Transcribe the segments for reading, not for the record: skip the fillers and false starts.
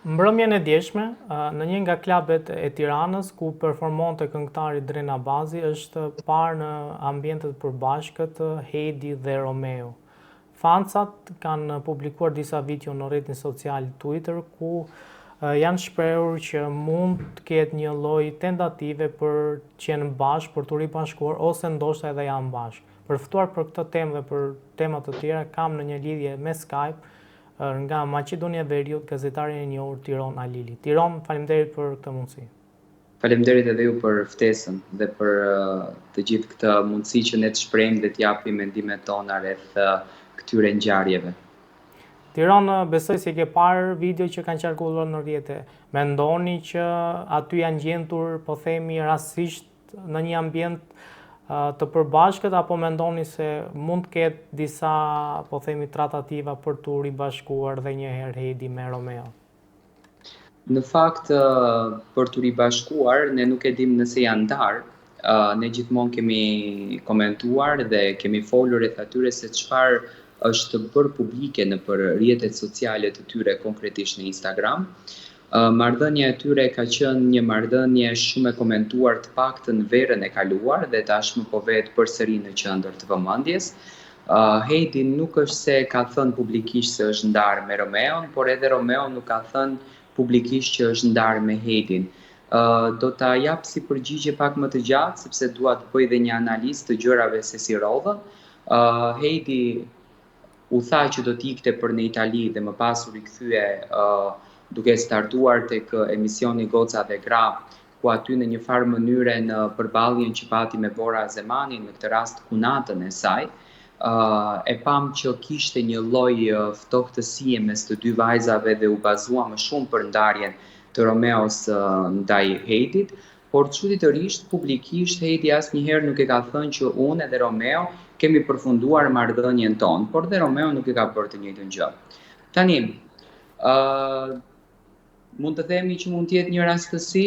Mbrëmjen e djeshme, në një nga klubet e Tiranës, ku performonte këngëtari Drena Bazi, është parë në ambientet përbashkët Heidi dhe Romeo. Fansat kanë publikuar disa video në rrjetin social Twitter, ku janë shprehur që mund të ketë një lloj tentative për të qenë bashkë, për të ribashkuar, ose ndoshta edhe janë bashkë. Për ftuar për këtë temë dhe për tema të tjera, kam në një lidhje me Skype nga Maqedonia e Veriut, gazetarin e njohur Tiron Alili. Tiron, faleminderit për këtë mundësi. Faleminderit edhe ju për ftesën dhe për të gjithë këtë mundësi që ne të shprehim dhe të japim mendimet tona rreth këtyre ngjarjeve. Tiron, besoj se ke parë video që kanë qarkulluar në rrjete. Mendoni që aty janë gjendur, po themi, rastësisht në një ambient të përbashkët, apo mendoni se mund të ketë disa, po themi, tratativa për të ribashkuar dhe një herë Heidi me Romeo? Në fakt, për të ribashkuar, ne nuk e dim nëse janë ndarë. Ne gjithmonë kemi komentuar dhe kemi folur rreth atyre se çfarë është bërë publike nëpër rrjetet sociale të tyre, konkretisht në Instagram. Marrëdhënia e tyre ka qenë një marrëdhënie shumë e komentuar, të paktën verën e kaluar, dhe tashmë po vetë përsëri në qendër të vëmendjes. Heidi nuk është se ka thënë publikisht se është ndarë me Romeon, por edhe Romeo nuk ka thënë publikisht që është ndarë me Heidin. Do ta jap si përgjigje pak më të gjatë, sepse dua të bëj dhe një analizë të gjërave se si rodhën. Heidi u tha që do të ikte për në Itali dhe më pas u rikthye duke startuar tek emisioni Goca dhe Gra, ku aty në një farë mënyre në përballjen që pati me Bora Zemanin, në këtë rast kunatën e saj, e pam që kishte një lloj ftohtësie mes të dy vajzave dhe u bazua më shumë për ndarjen të Romeos ndaj Heidit, por çuditërisht publikisht Heidi asnjëherë nuk e ka thënë që unë edhe Romeo kemi përfunduar marrëdhënien tonë, por dhe Romeo nuk e ka bërë të njëjtën gjë. Tani, mund të themi që mund të jetë një rastësi,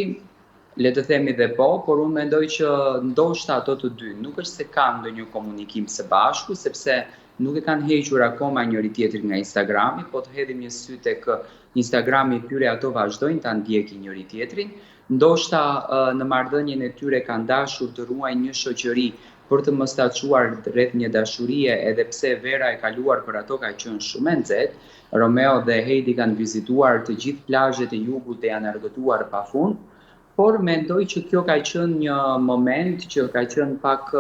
le të themi dhe po, por unë mendoj që ndoshta ato të dy nuk është se kanë ndonjë komunikim së bashku, sepse nuk e kanë hequr akoma njëri tjetrin nga Instagrami, po të hedhim një sy tek Instagrami i tyre, ato vazhdojnë ta ndjekin njëri tjetrin. Ndoshta në marrëdhënien e tyre kanë dashur të ruajnë një shoqëri për të mos taçuar rreth një dashurie, edhe pse vera e kaluar për ato ka qenë shumë e nxehtë. Romeo dhe Heidi kanë vizituar të gjithë plazhet e jugut dhe janë argëtuar pafund, por mendoj që kjo ka qenë një moment që ka qenë pak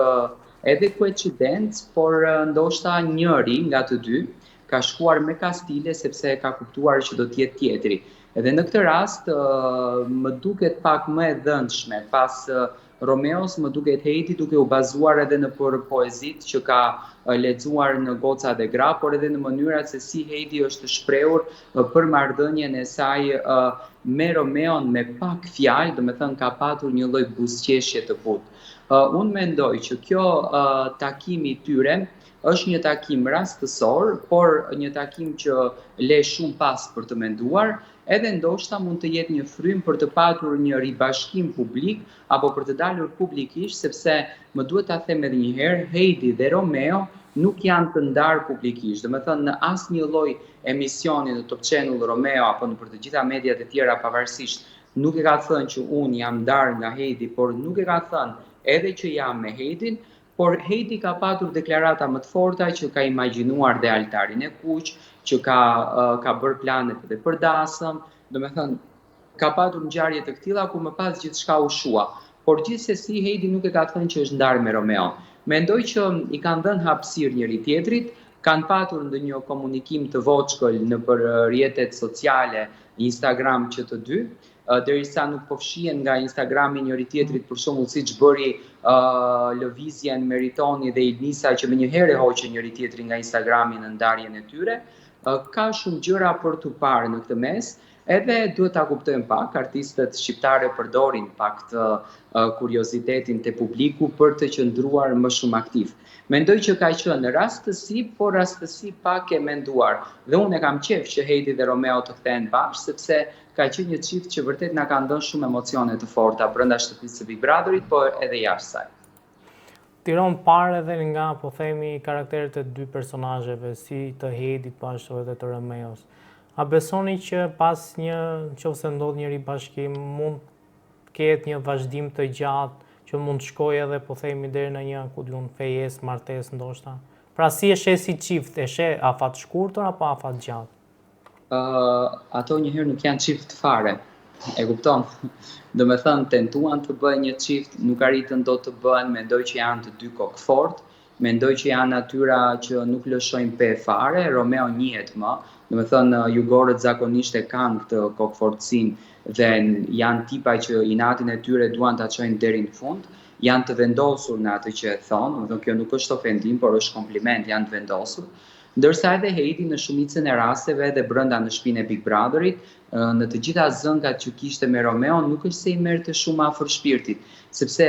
edhe koincidencë, por ndoshta njëri nga të dy ka shkuar me kastile sepse ka kuptuar që do të jetë tjetri. Edhe në këtë rast më duket pak më e dhëndshme pas Romeos, më duket Heidi duke u bazuar edhe në për poezit që ka lexuar në Goca dhe Gra, por edhe në mënyrat se si Heidi është shprehur për marrëdhënien e saj me Romeon me pak fjalë, do të thënë ka patur një lloj buzëqeshje të butë. Unë mendoj që kjo takimi i tyre është një takim rastësor, por një takim që le shumë pas për të menduar, edhe ndoshta mund të jetë një frym për të patur një ribashkim publik apo për të dalur publikisht, sepse më duhet ta them edhe një herë, Heidi dhe Romeo nuk janë të ndarë publikisht. Do të thënë në asnjë lloj emisioni në Top Channel Romeo apo në për të gjitha mediat e tjera pavarësisht nuk e ka thënë që unë jam ndarë nga Heidi, por nuk e ka thënë edhe që jam me Heidin. Por Heidi ka patur deklarata më të forta që ka imagjinuar dhe altarin e kuq, që ka bërë planet edhe për dasëm, do me thënë, ka patur ngjarje të këtilla ku më pas gjithçka u shua. Por gjithsesi Heidi nuk e ka thënë që është ndarë me Romeo. Mendoj që i kanë dhënë hapësirë njëri tjetrit, kanë patur ndonjë komunikim të voçkël nëpër rrjetet sociale, Instagram që të dy, derisa nuk po fshihen nga Instagrami njëri tjetrit, për shembull siç bëri lëvizjen Meritoni dhe Ilnisa, që menjëherë hoqën njëri tjetrin nga Instagrami në ndarjen e tyre. Ka shumë gjëra për të parë në këtë mes, edhe duhet ta kuptojmë pak, artistët shqiptarë përdorin pak të kuriozitetin të publiku për të qëndruar më shumë aktiv. Mendoj që ka qenë rastësi, por rastësi pak e menduar. Dhe unë e kam qejf që Heidi dhe Romeo të kthehen bashkë, sepse ka qenë një çift që vërtet na ka dhënë shumë emocione të forta brenda shtëpisë së Big Brotherit, por edhe jashtë saj. Tiron, parë edhe nga, po themi, karakteret e dy personazheve, si të Heidit po ashtu edhe të Romeos. A besoni që pas nëse ndodh një ribashkim, mund ketë një vazhdim të gjatë që mund të shkojë edhe po themi deri në një fejesë, martesë ndoshta? Pra si e sheh si çift, e sheh afat shkurtër apo afat gjatë? Ato njëherë nuk janë çift fare. E kupton? Do me thënë, tentuan të bëjnë një çift, nuk arritën dot të bëhen, mendoj që janë të dy kokë fort, mendoj që janë natyra që nuk lëshojnë pe fare, Romeo njihet më, do me thënë, jugorët zakonisht e kanë këtë kokëfortësinë dhe janë tipa që inatin e tyre duan ta çojnë deri në fund, janë të vendosur në atë që e thonë, do me thënë, kjo nuk është ofendim, por është kompliment, janë të vendosur. Ndërsa edhe Heidi në shumicën e rasteve edhe brenda në shtëpinë e Big Brotherit, në të gjitha zënkat që kishte me Romeo, nuk është se i merrte shumë afër shpirtit, sepse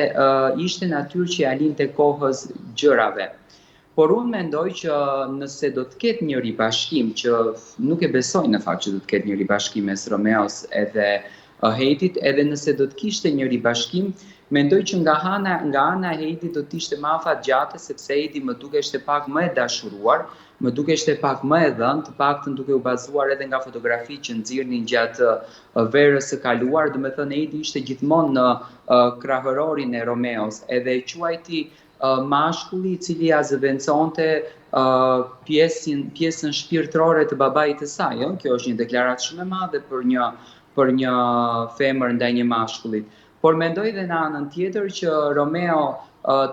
ishte natyrë që ja linte kohës gjërave. Por unë mendoj që nëse do të ketë një ribashkim, që nuk e besoj në fakt që do të ketë një ribashkim mes Romeos edhe Heidit, edhe nëse do të kishte një ribashkim, mendoj që nga ana e Heidit do të ishte më afat gjatë, sepse Heidi më dukeshte pak më e dashuruar, më dukeshte pak më e dhënë, të paktën duke u bazuar edhe nga fotografitë që nxirrnin gjatë verës së kaluar, do të thënë Heidi ishte gjithmonë në krahërorin e Romeos, edhe e quajti mashkulli i cili ja zëvendësonte pjesën shpirtërore të babait të saj. Kjo është një deklaratë shumë e madhe për një femër ndaj një mashkullit. Por mendoj dhe në anën tjetër që Romeo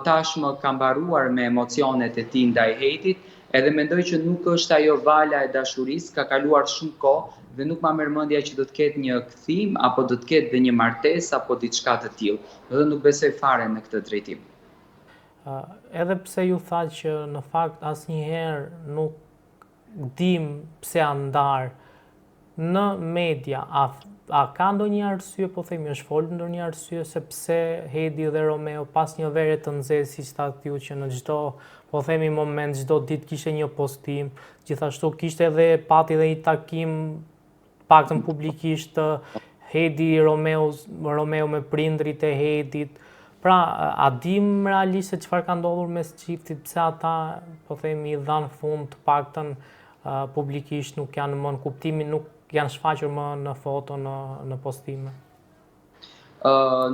tashmë ka mbaruar me emocionet e tij ndaj Heidit, edhe mendoj që nuk është ajo vala e dashurisë, ka kaluar shumë kohë dhe nuk ma merr mendja që do të ketë një kthim apo do të ketë dhe një martesë apo diçka të tillë. Dhe nuk besoj fare në këtë drejtim. Edhe pse ju tha që në fakt asnjëherë nuk dim pse janë ndarë, në media, a ka ndonjë arsye, po themi, është folur ndonjë arsye sepse Heidi dhe Romeo pas një vere të nxehtë, siç thatë ju, që në çdo, po themi, moment, çdo ditë kishte një postim, gjithashtu kishte edhe pati edhe një takim, paktën publikisht, Heidi Romeo me prindrit e Heidit. Pra, a dim realisht se çfarë ka ndodhur mes çiftit, pse ata, po themi, i dhanë fund, të paktën publikisht nuk janë më në kuptimin, nuk janë shfaqur më në foto, në postime?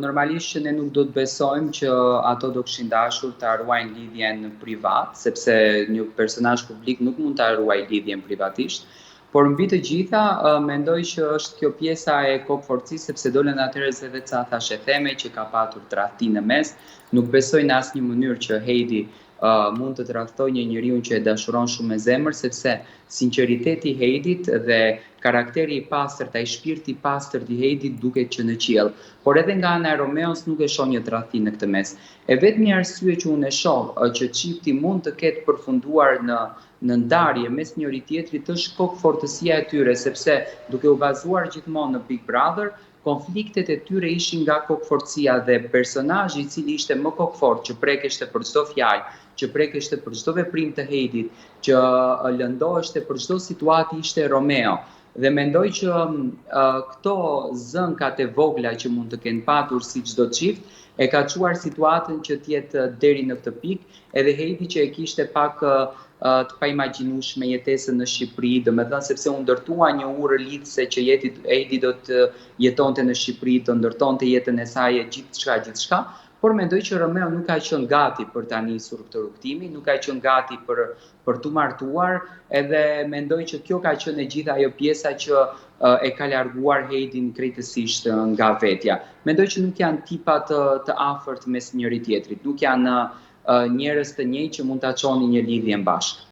Normalisht që ne nuk do të besojmë që ato do kishin dashur ta ruajnë lidhjen privat, sepse një personazh publik nuk mund ta ruajë lidhjen privatisht. Por mbi të gjitha, mendoj që është kjo pjesa e kokëfortësisë, sepse dolën atëherë se vetë sa thashë theme që ka patur tradhti në mes. Nuk besoj në asnjë mënyrë që Heidi mund të tradhtojë një njeriu që e dashuron shumë me zemër, sepse sinqeriteti i Heidit dhe karakteri i pastërt, ai shpirti i pastërt i Heidit duket që në qiell. Por edhe nga ana e Romeos nuk e shoh një tradhti në këtë mes. E vetmi arsye që unë e shoh që çifti mund të ketë përfunduar në ndarje mes njëri tjetrit është kokëfortësia e tyre, sepse duke u bazuar gjithmonë në Big Brother, konfliktet e tyre ishin nga kokëfortësia dhe personazhi i cili ishte më kokëfort, që prekeshte për çdo fjalë, që prekeshte për çdo veprim të Heidit, që lëndoheshte për çdo situatë ishte Romeo. Dhe mendoj që këto zënkat e vogla që mund të kenë patur si çdo çift, e ka çuar situatën që të jetë deri në këtë pikë, edhe Heidi që e kishte pak të paimagjinueshme jetesën në Shqipëri, domethënë sepse u ndërtua një urë lidhëse që Heidi do të jetonte në Shqipëri, të ndërtonte jetën e saj gjithçka, por mendoj që Romeo nuk ka qenë gati për ta nisur këtë rrugtimin, nuk ka qenë gati për të martuar, edhe mendoj që kjo ka qenë e gjitha ajo pjesa që e ka larguar Heidin krejtësisht nga vetja. Mendoj që nuk janë tipa të afërt mes njëri tjetrit, nuk janë njerëz të njëjtë që mund ta çonin një lidhje bashkë.